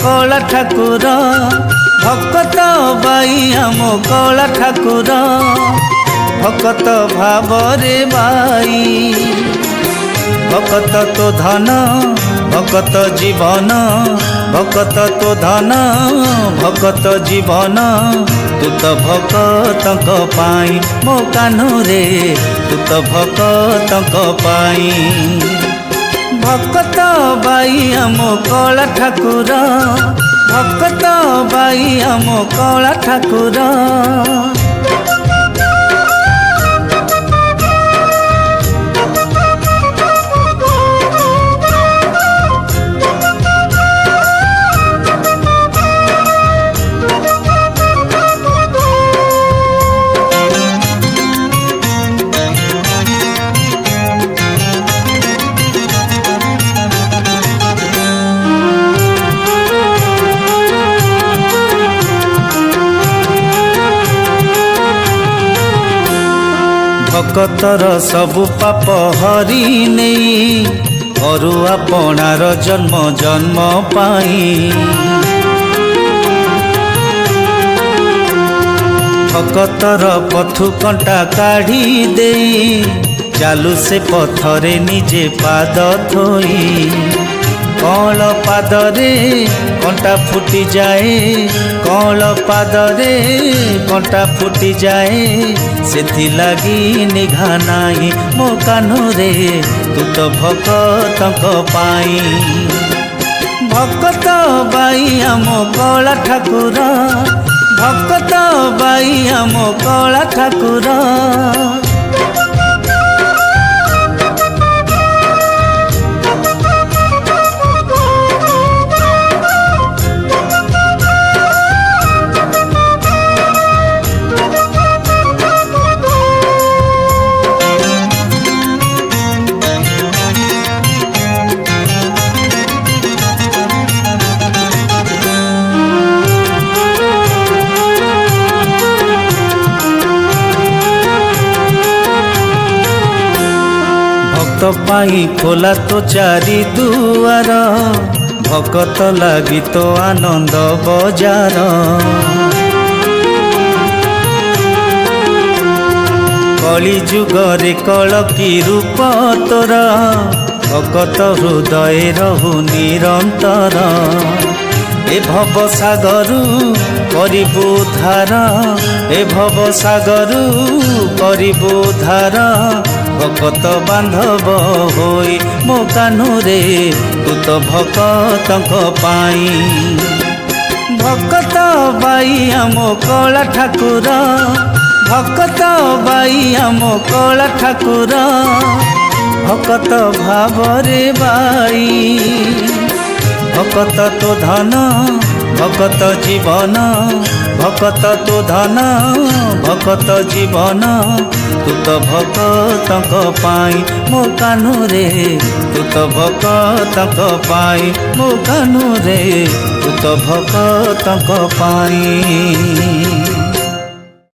कला ठाकुर भक्त बाई आम कला ठाकुर भक्त भावरे बाई भक्त तो धन भक्त जीवन भक्त तो धन भक्त जीवन तू तो भक्तक पाई मो कान्हरे तू तो भक्तक पाई भक्त बाई आम कला ठाकुर भक्त बाई आम कला ठाकुर भक्तर सबु पाप हरि नहीं अरुआ पणार जन्म जन्म पाई भक्तर पथु कंटा काढ़ी दे चालू से पथरे निजे पाद थोई कौल पादरे कंटा फुटी जाए कौल पादरे कंटा फुटी जाए सेथि लागी निघा नाही मो कान्हरे तू तो भक्तक पाई भक्त बाई आम कला ठाकुर भक्त बाई आम कला ठाकुर भक्त पाई खोला तो चारि दुआर भक्त लगी तो आनंद बजार कली जुगरे कल की रूप तोर भक्त हृदय रहु निरंतर ए भव सागरु करिबु धार ए भव सागरु करिबु धार भक्त बांधव होई मो कान्हरे तू तो भक्तक पाई भक्त बाई आम कला ठाकुर भक्त बाई आम कला ठाकुर भक्त भावरे बाई भक्त तो धन भक्त जीवन भक्त तो धन भक्त जीवन तू तो भक्तक पाई मो कान्हरे तू तो भक्तक पाई मो कान्हरे तू तो भक्तक पाई।